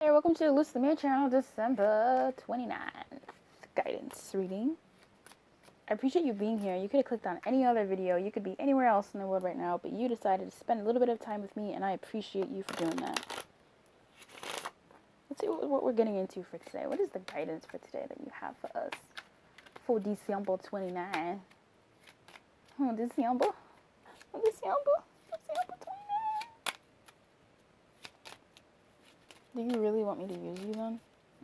Hey, welcome to Lucy the Mirror channel, December 29th guidance reading. I appreciate you being here. You could have clicked on any other video. You could be anywhere else in the world right now, but you decided to spend a little bit of time with me, and I appreciate you for doing that. Let's see what we're getting into for today. What is the guidance for today that you have for us for December 29th? December? December 29th. Do you really want me to use you then?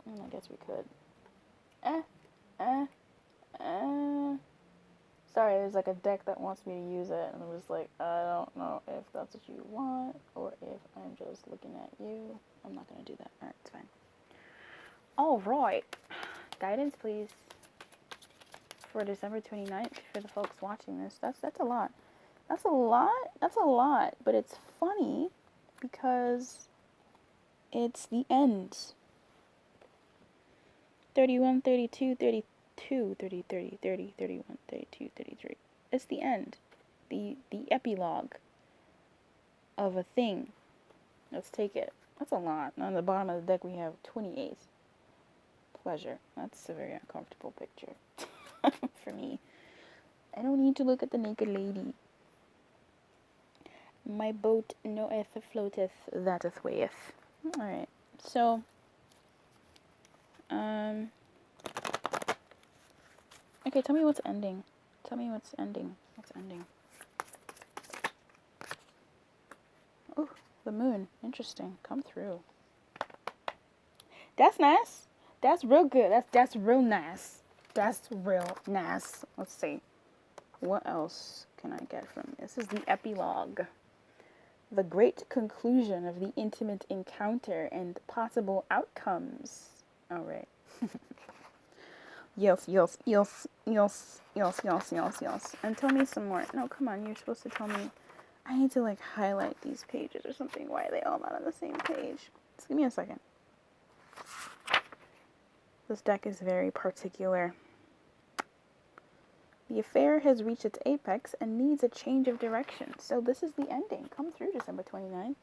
I guess we could. Eh, eh, eh. Sorry, there's like a deck that wants me to use it, and I was like, I don't know if that's what you want, or if I'm just looking at you. I'm not gonna do that. Alright, it's fine. Alright. Guidance, please. For December 29th, for the folks watching this. That's a lot. That's a lot? That's a lot. But it's funny because it's the end. 31, 32, 32, 30, 30, 30, 31, 32, 33. It's the end. The epilogue of a thing. Let's take it. That's a lot. On the bottom of the deck we have 28. Pleasure. That's a very uncomfortable picture for me. I don't need to look at the naked lady. My boat knoweth floateth thateth weigheth. Alright. So okay, tell me what's ending. Tell me what's ending. What's ending? Oh, the moon. Interesting. Come through. That's nice. That's real good. That's real nice. That's real nice. Let's see. What else can I get from this? This is the epilogue. The great conclusion of the intimate encounter and possible outcomes. Alright. Yes. And tell me some more. No, come on. You're supposed to tell me. I need to like highlight these pages or something. Why are they all not on the same page? Just give me a second. This deck is very particular. The affair has reached its apex and needs a change of direction. So this is the ending. Come through December 29th.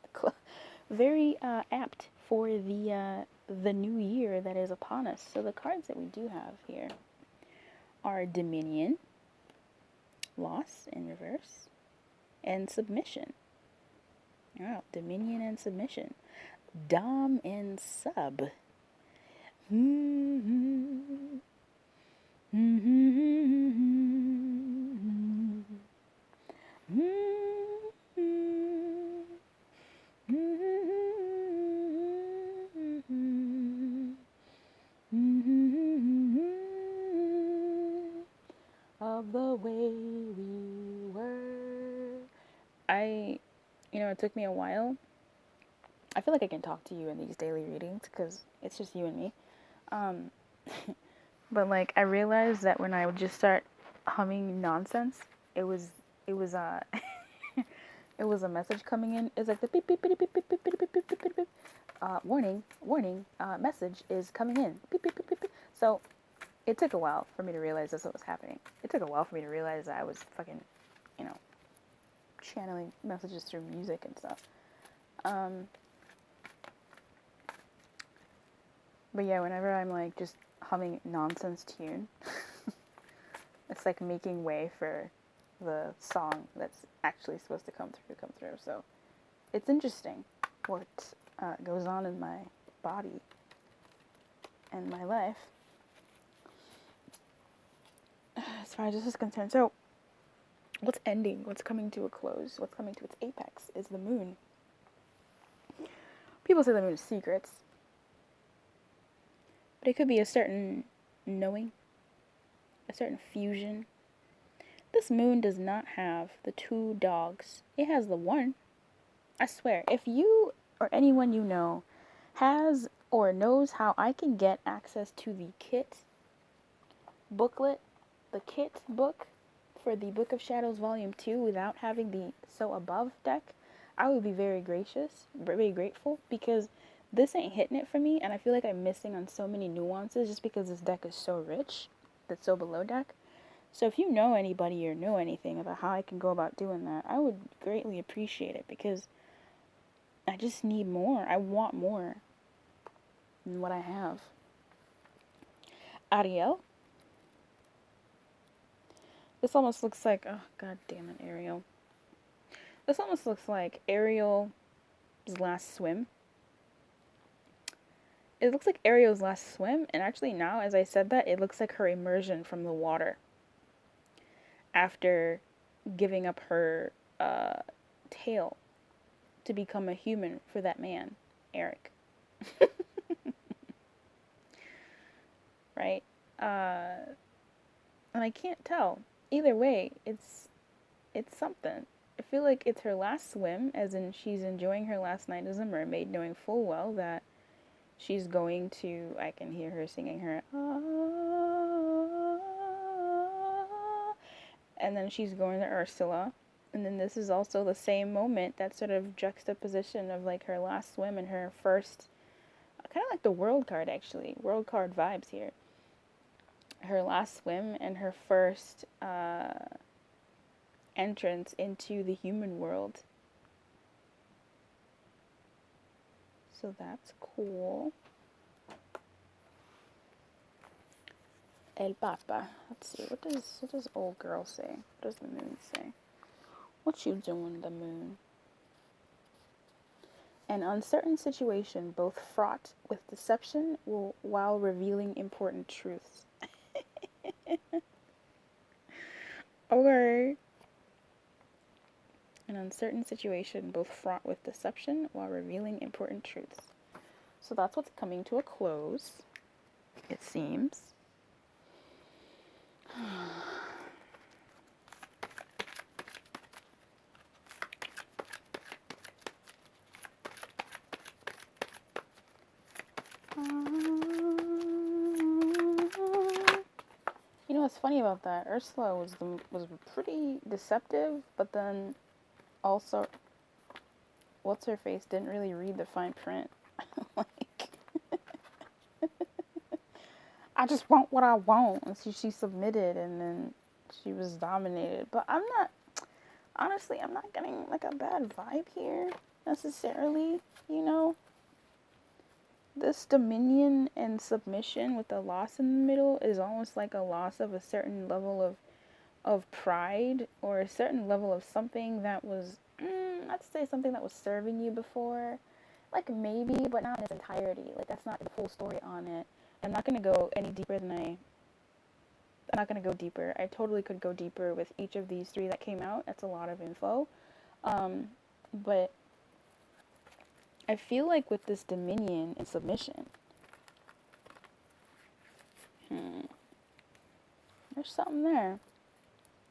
Very apt for the new year that is upon us. So the cards that we do have here are Dominion, Loss in reverse, and Submission. Wow, Dominion and Submission. Dom and Sub. Of the way we were. It took me a while. I feel like I can talk to you in these daily readings because it's just you and me. But like I realized that when I would just start humming nonsense, it was it was a message coming in. It's like the beep beep beep beep beep beep beep beep beep beep beep. Warning, message is coming in. Beep beep beep beep beep. So it took a while for me to realize that's what was happening. It took a while for me to realize that I was fucking, channeling messages through music and stuff. But yeah, whenever I'm like just humming nonsense tune, it's like making way for the song that's actually supposed to come through. So it's interesting what goes on in my body and my life as far as this is concerned. So what's ending, what's coming to a close, what's coming to its apex is the moon. People say the moon is secrets, but it could be a certain knowing, a certain fusion. This moon does not have the two dogs. It has the one. I swear, if you or anyone you know has or knows how I can get access to the kit booklet, the kit book for the Book of Shadows Volume 2 without having the So Above deck, I would be very very grateful, because this ain't hitting it for me, and I feel like I'm missing on so many nuances just because this deck is so rich, that So Below deck. So if you know anybody or know anything about how I can go about doing that, I would greatly appreciate it, because I just need more. I want more. and what I have. Ariel. This almost looks like, oh god damn it, Ariel. This almost looks like Ariel's last swim. It looks like Ariel's last swim, and actually now, as I said that, it looks like her immersion from the water after giving up her tail to become a human for that man, Eric. Right? And I can't tell. Either way, it's something. I feel like it's her last swim, as in she's enjoying her last night as a mermaid, knowing full well that she's going to, I can hear her singing her, and then she's going to Ursula. And then this is also the same moment, that sort of juxtaposition of like her last swim and her first, kind of like the world card actually, world card vibes here. Her last swim and her first entrance into the human world. So that's cool. El Papa. Let's see, what does old girl say? What does the moon say? What you doing, the moon? An uncertain situation, both fraught with deception while revealing important truths. Okay. An uncertain situation, both fraught with deception while revealing important truths. So that's what's coming to a close, it seems. You know what's funny about that? Ursula was pretty deceptive, but then also, what's her face didn't really read the fine print. Like, I just want what I want, and she submitted, and then she was dominated. But I'm not getting like a bad vibe here necessarily. You know, this dominion and submission with a loss in the middle is almost like a loss of a certain level of pride, or a certain level of something that was, not to say something that was serving you before, like maybe, but not in its entirety. Like that's not the full story on it. I'm not gonna go any deeper than I'm not gonna go deeper. I totally could go deeper with each of these three that came out. That's a lot of info, but I feel like with this dominion and submission, there's something there.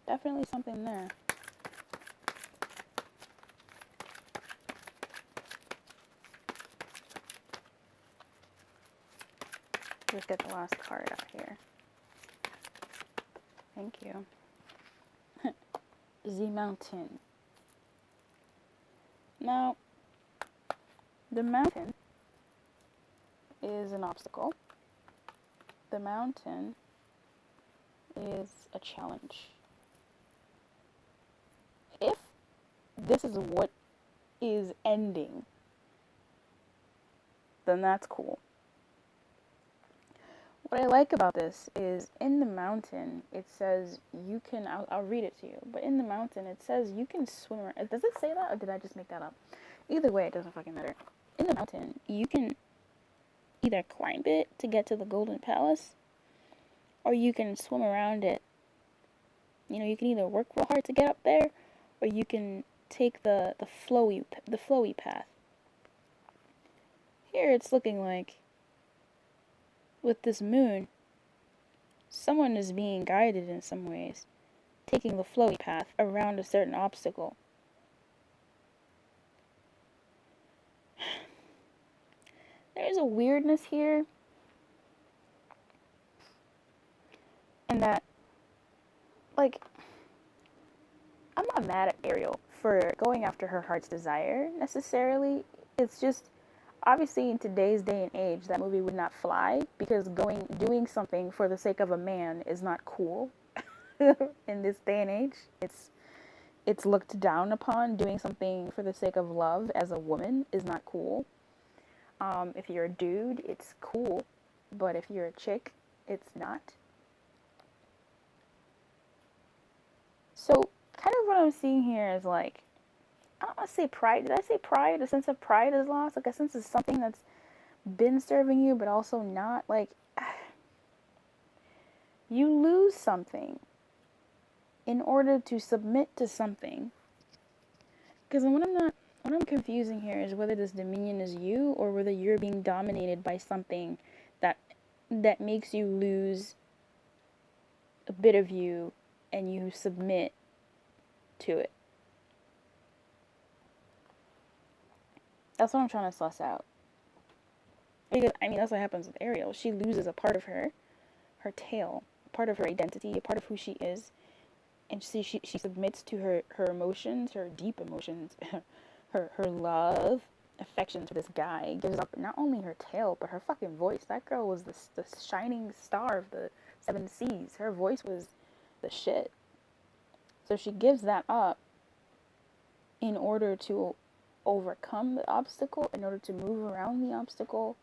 Definitely something there. Let's get the last card out here. Thank you. The mountain. Now, the mountain is an obstacle. The mountain is a challenge. If this is what is ending, then that's cool. What I like about this is in the mountain, it says you can, I'll read it to you, but in the mountain, it says you can swim around. Does it say that, or did I just make that up? Either way, it doesn't fucking matter. In the mountain, you can either climb it to get to the Golden Palace, or you can swim around it. You know, you can either work real hard to get up there, or you can take the flowy path. Here it's looking like, with this moon, someone is being guided in some ways, taking the flowy path around a certain obstacle. There's a weirdness here, and that, like, I'm not mad at Ariel for going after her heart's desire, necessarily. It's just, obviously in today's day and age, that movie would not fly, because doing something for the sake of a man is not cool. In this day and age, it's looked down upon. Doing something for the sake of love as a woman is not cool. If you're a dude, it's cool, but if you're a chick, it's not. So, kind of what I'm seeing here is like, I don't want to say pride. Did I say pride? A sense of pride is lost? Like a sense of something that's been serving you, but also not. Like, you lose something in order to submit to something. Because what I'm confusing here is whether this dominion is you or whether you're being dominated by something that makes you lose a bit of you and you submit to it. That's what I'm trying to suss out. Because, I mean, that's what happens with Ariel. She loses a part of her tail, a part of her identity, a part of who she is. And she submits to her emotions, her deep emotions, her love, affection to this guy. Gives up not only her tail, but her fucking voice. That girl was the shining star of the 7 Seas. Her voice was the shit. So she gives that up in order to overcome the obstacle, in order to move around the obstacle,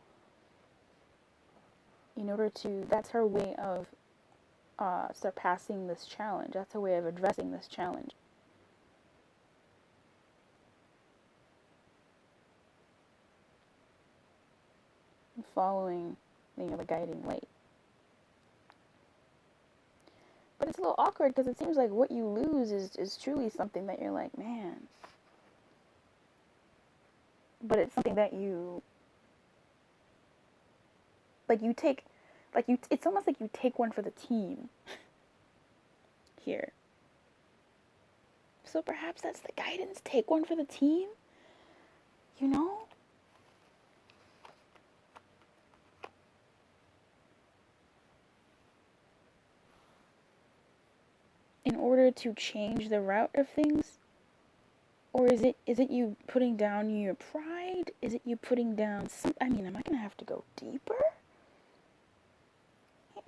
that's her way of surpassing this challenge. That's her way of addressing this challenge. Following, the guiding light. But it's a little awkward because it seems like what you lose is truly something that you're like, man. But it's something that it's almost like you take one for the team here. So perhaps that's the guidance. Take one for the team. In order to change the route of things? Or is it you putting down your pride? Is it you putting down am I gonna have to go deeper? Yeah.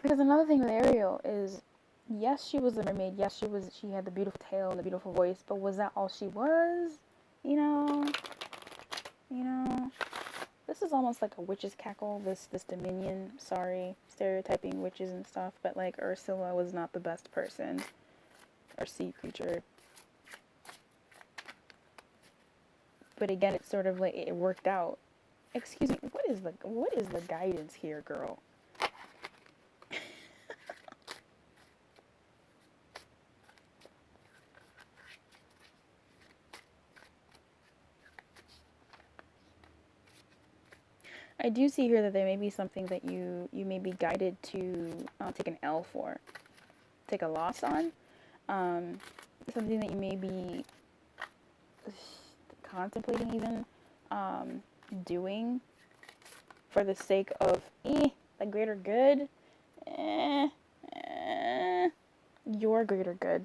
Because another thing with Ariel is, yes, she was a mermaid. Yes, she had the beautiful tail and the beautiful voice. But was that all she was? This is almost like a witch's cackle. This dominion. Sorry, stereotyping witches and stuff. But like Ursula was not the best person or sea creature. But again, it's sort of like it worked out. Excuse me. What is the guidance here, girl? I do see here that there may be something that you may be guided to take an L for, take a loss on, something that you may be contemplating even doing for the sake of the greater good, your greater good.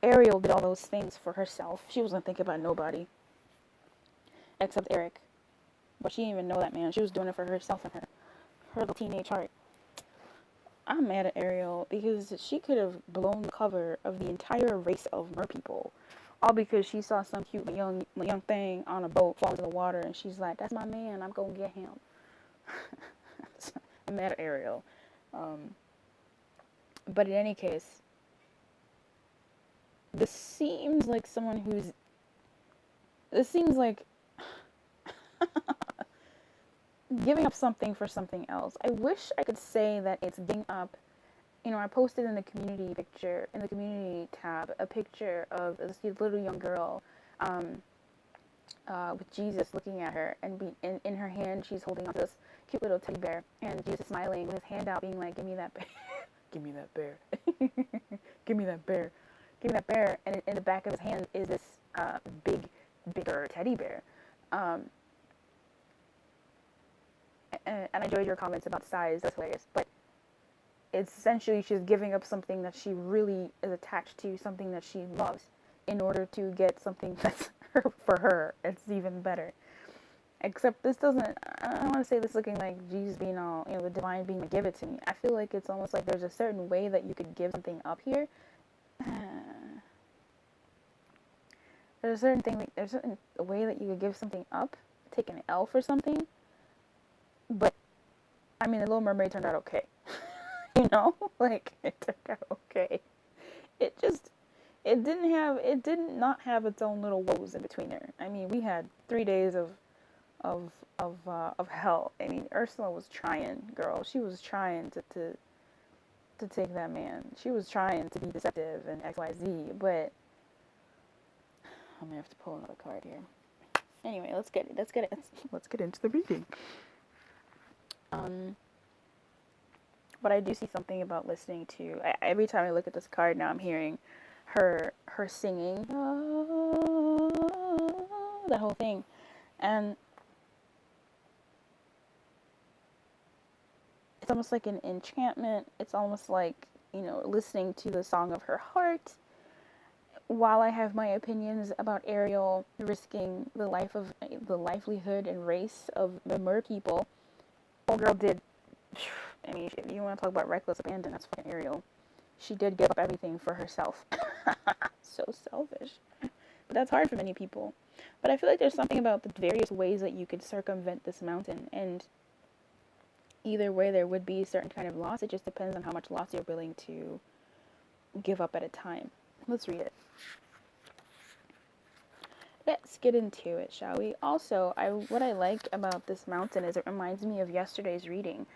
Ariel did all those things for herself. She wasn't thinking about nobody except Eric. But she didn't even know that, man. She was doing it for herself and her little teenage heart. I'm mad at Ariel because she could have blown the cover of the entire race of merpeople. All because she saw some cute young thing on a boat fall into the water and she's like, that's my man, I'm gonna get him. I'm mad at Ariel. But in any case, this seems like giving up something for something else. I wish I could say that it's giving up. I posted in the community tab, a picture of this little young girl with Jesus looking at her, and in her hand she's holding on to this cute little teddy bear, and Jesus smiling with his hand out being like, give me that bear. Give me that bear. Give me that bear. Give me that bear. And in the back of his hand is this bigger teddy bear. And I enjoyed your comments about size. That's hilarious. But it's essentially she's giving up something that she really is attached to, something that she loves, in order to get something that's for her. It's even better. Except this doesn't, I don't want to say this looking like Jesus being all, the divine being like, give it to me. I feel like it's almost like there's a certain way that you could give something up here There's a certain thing, like, there's a certain way that you could give something up, take an L for something, but, I mean, The Little Mermaid turned out okay. You know? Like, it turned out okay. It just, it did not have its own little woes in between there. I mean, we had 3 days of hell. I mean, Ursula was trying, girl. She was trying to take that man. She was trying to be deceptive and XYZ, but I'm gonna have to pull another card here. Anyway, let's get into the reading. But I do see something about listening to. Every time I look at this card now, I'm hearing her singing that whole thing, and it's almost like an enchantment. It's almost like, listening to the song of her heart. While I have my opinions about Ariel risking the livelihood and race of the mer people, old girl did. I mean, if you want to talk about reckless abandon, that's fucking Ariel. She did give up everything for herself. So selfish. But that's hard for many people. But I feel like there's something about the various ways that you could circumvent this mountain, and either way there would be a certain kind of loss. It just depends on how much loss you're willing to give up at a time. Let's read it. Let's get into it, shall we? Also, what I like about this mountain is it reminds me of yesterday's reading.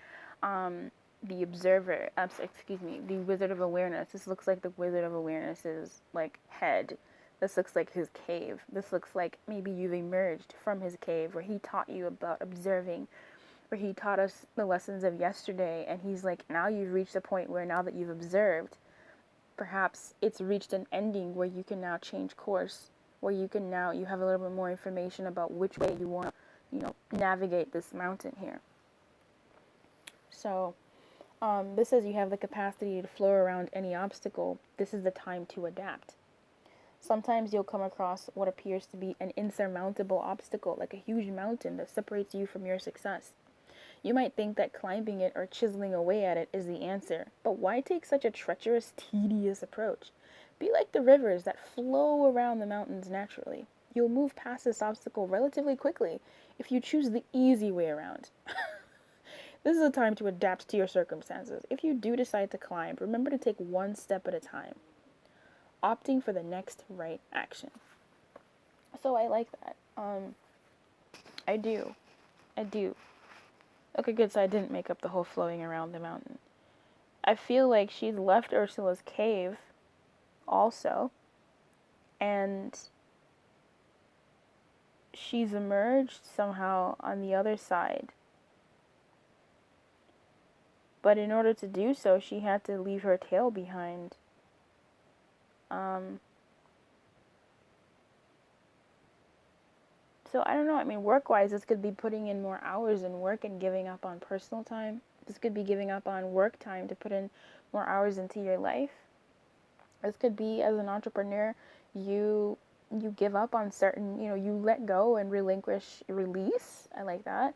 The Observer, the Wizard of Awareness. This looks like the Wizard of Awareness's, like, head. This looks like his cave. This looks like maybe you've emerged from his cave where he taught you about observing, where he taught us the lessons of yesterday, and he's like, now you've reached a point where now that you've observed, perhaps it's reached an ending where you can now change course, where you have a little bit more information about which way you want to, navigate this mountain here. So, this says you have the capacity to flow around any obstacle. This is the time to adapt. Sometimes you'll come across what appears to be an insurmountable obstacle, like a huge mountain that separates you from your success. You might think that climbing it or chiseling away at it is the answer, but why take such a treacherous, tedious approach? Be like the rivers that flow around the mountains naturally. You'll move past this obstacle relatively quickly if you choose the easy way around. This is a time to adapt to your circumstances. If you do decide to climb, remember to take one step at a time, opting for the next right action. So I like that. I do. Okay, good, so I didn't make up the whole flowing around the mountain. I feel like she's left Ursula's cave also, and she's emerged somehow on the other side. But in order to do so, she had to leave her tail behind. So I don't know. I mean, work-wise, this could be putting in more hours in work and giving up on personal time. This could be giving up on work time to put in more hours into your life. This could be, as an entrepreneur, you give up on certain, you let go and release. I like that.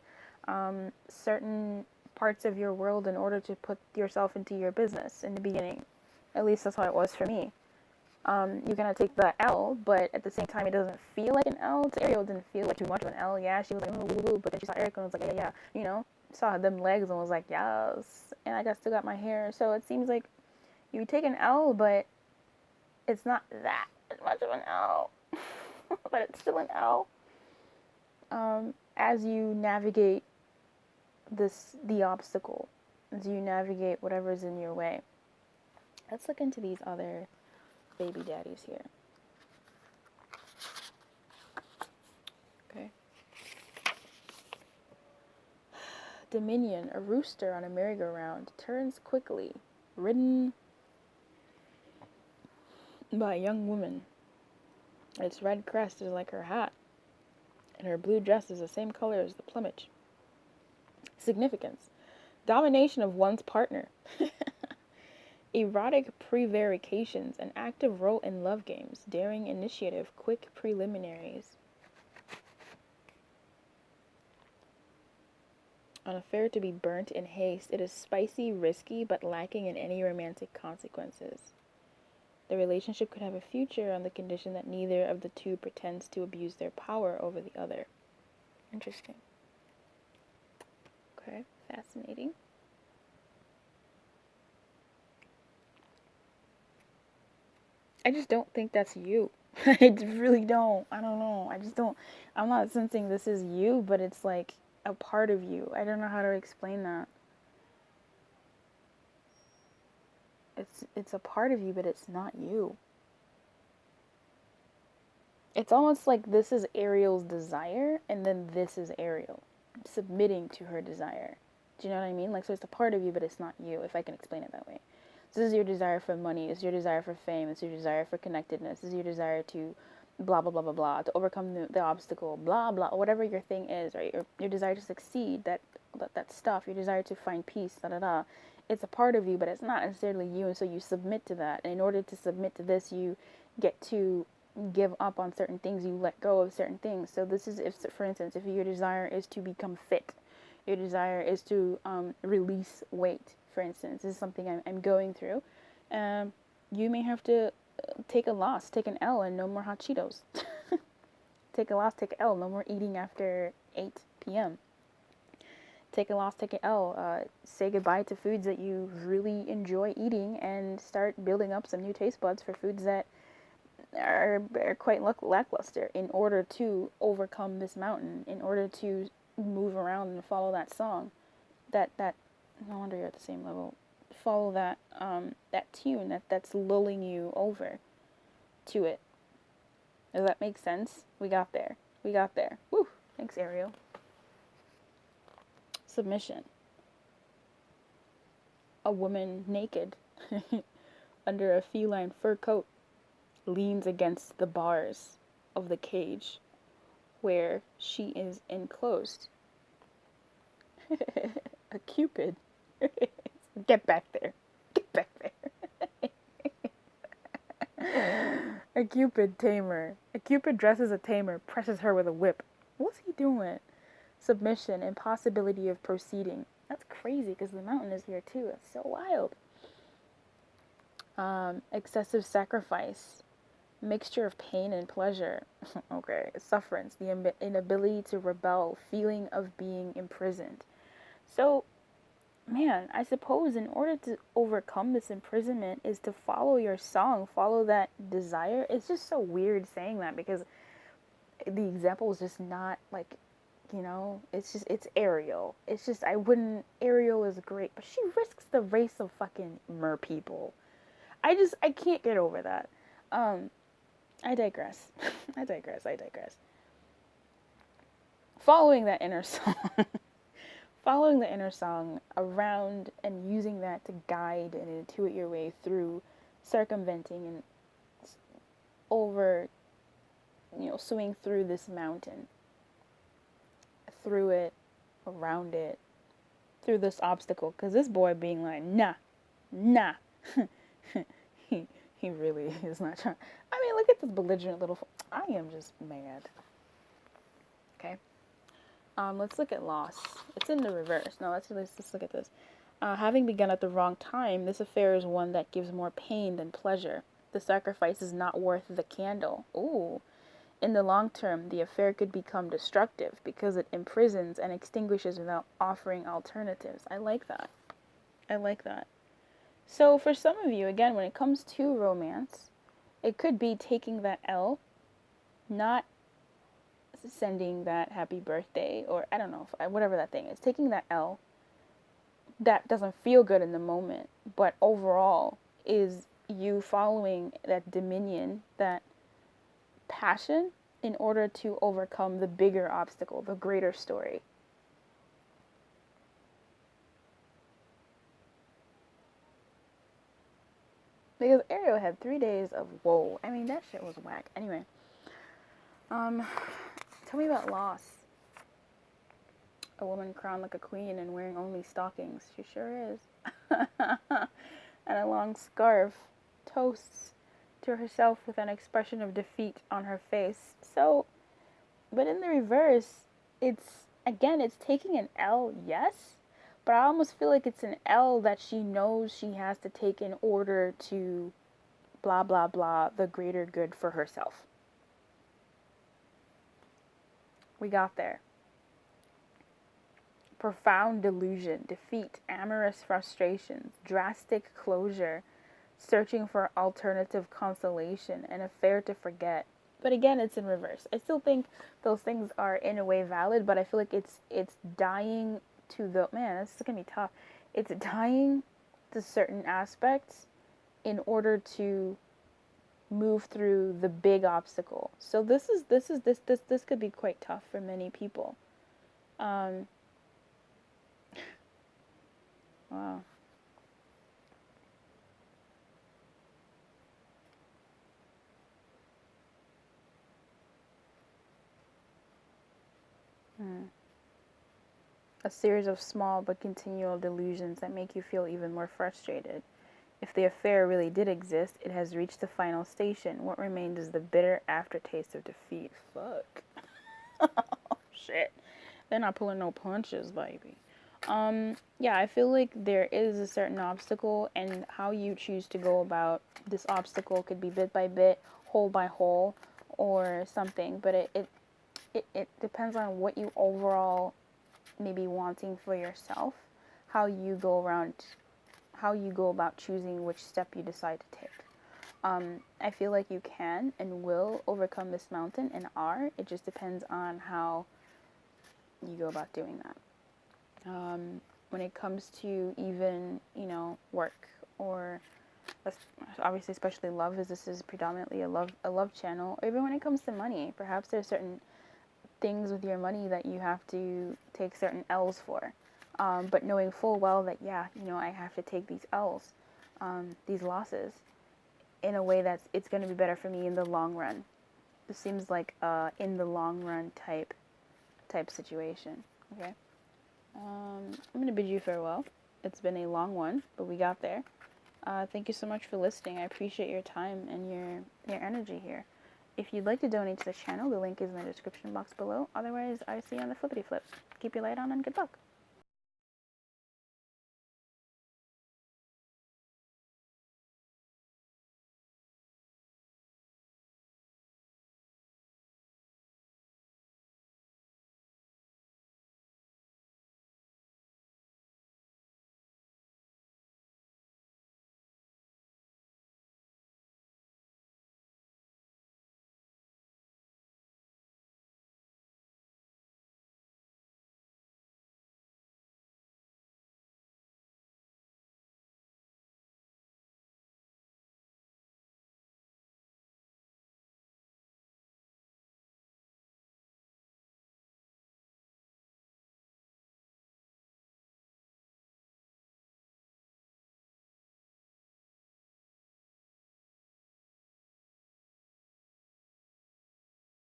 Certain parts of your world in order to put yourself into your business in the beginning. At least that's how it was for me. You're gonna take the L, but at the same time, it doesn't feel like an L. To Ariel, it didn't feel like too much of an L. Yeah, she was like, ooh, but then she saw Eric and was like, yeah, saw them legs and was like, yes. And I still got my hair. So it seems like you take an L, but it's not that much of an L. But it's still an L. As you navigate the obstacle, as you navigate whatever's in your way. Let's look into these other baby daddies here. Okay. Dominion, a rooster on a merry-go-round, turns quickly, ridden by a young woman. Its red crest is like her hat, and her blue dress is the same color as the plumage. Significance: domination of one's partner. Erotic prevarications, an active role in love games, daring initiative, quick preliminaries. An affair to be burnt in haste. It is spicy, risky, but lacking in any romantic consequences. The relationship could have a future on the condition that neither of the two pretends to abuse their power over the other. Interesting. Okay, fascinating. I just don't think that's you. I really don't. I don't know. I just don't. I'm not sensing this is you, but it's like a part of you. I don't know how to explain that. It's a part of you, but it's not you. It's almost like this is Ariel's desire, and then this is Ariel submitting to her desire. Do you know what I mean? Like, so it's a part of you, but it's not you, if I can explain it that way. This is your desire for money. It's your desire for fame. It's your desire for connectedness. It's your desire to blah, blah, blah, blah, blah, to overcome the obstacle, blah, blah, whatever your thing is, right? Your desire to succeed, that stuff, your desire to find peace, da, da, da. It's a part of you, but it's not necessarily you, and so you submit to that. And in order to submit to this, you get to give up on certain things, you let go of certain things. So this is, if, for instance, if your desire is to become fit, your desire is to release weight, for instance, this is something I'm going through, you may have to take a loss, take an L, and no more hot Cheetos. Take a loss, take an L, no more eating after 8 p.m. Take a loss, take an L, say goodbye to foods that you really enjoy eating and start building up some new taste buds for foods that are quite lackluster in order to overcome this mountain, in order to move around and follow that song. That no wonder you're at the same level. Follow that that tune that's lulling you over to it. Does that make sense? We got there. We got there. Woo! Thanks, Ariel. Submission. A woman naked under a feline fur coat leans against the bars of the cage where she is enclosed. A cupid. Get back there. Get back there. A cupid tamer. A cupid dresses a tamer, presses her with a whip. What's he doing? Submission, impossibility of proceeding. That's crazy because the mountain is here too. It's so wild. Excessive sacrifice. Mixture of pain and pleasure. Okay. Sufferance. The inability to rebel. Feeling of being imprisoned. So, man, I suppose in order to overcome this imprisonment is to follow your song, follow that desire. It's just so weird saying that because the example is just not like, you know, it's Ariel. It's just, Ariel is great, but she risks the race of fucking mer people. I can't get over that. I digress. I digress. Following that inner song. Following the inner song around and using that to guide and intuit your way through circumventing and over, swinging through this mountain. Through it, around it, through this obstacle. Because this boy being like, nah. He really is not trying. I mean, look at this belligerent little... I am just mad. Okay. Let's look at loss. It's in the reverse. No, let's look at this. Having begun at the wrong time, this affair is one that gives more pain than pleasure. The sacrifice is not worth the candle. Ooh. In the long term, the affair could become destructive because it imprisons and extinguishes without offering alternatives. I like that. So for some of you, again, when it comes to romance, it could be taking that L, not sending that happy birthday, or I don't know, whatever that thing is, taking that L that doesn't feel good in the moment, but overall is you following that dominion, that passion, in order to overcome the bigger obstacle, the greater story. Because Ariel had 3 days of whoa. I mean, that shit was whack. Anyway. Tell me about loss. A woman crowned like a queen and wearing only stockings. She sure is. And a long scarf. Toasts to herself with an expression of defeat on her face. So, but in the reverse, it's taking an L, yes. But I almost feel like it's an L that she knows she has to take in order to blah, blah, blah, the greater good for herself. We got there. Profound delusion, defeat, amorous frustrations, drastic closure, searching for alternative consolation, an affair to forget. But again, it's in reverse. I still think those things are in a way valid, but I feel like it's dying to the man. This is gonna be tough. It's dying to certain aspects in order to move through the big obstacle. So this could be quite tough for many people. Wow. A series of small but continual delusions that make you feel even more frustrated. If the affair really did exist, it has reached the final station. What remains is the bitter aftertaste of defeat. Fuck. Shit. They're not pulling no punches, baby. Yeah, I feel like there is a certain obstacle, and how you choose to go about this obstacle could be bit by bit, hole by hole, or something. But it depends on what you overall may be wanting for yourself, how you go about choosing which step you decide to take. I feel like you can and will overcome this mountain and are. It just depends on how you go about doing that. When it comes to even, work or obviously especially love, as this is predominantly a love channel, or even when it comes to money, perhaps there's certain things with your money that you have to take certain L's for. But knowing full well that, I have to take these L's, these losses, in a way that it's going to be better for me in the long run. This seems like in the long run type situation. Okay. I'm going to bid you farewell. It's been a long one, but we got there. Thank you so much for listening. I appreciate your time and your energy here. If you'd like to donate to the channel, the link is in the description box below. Otherwise, I see you on the flippity flip. Keep your light on and good luck.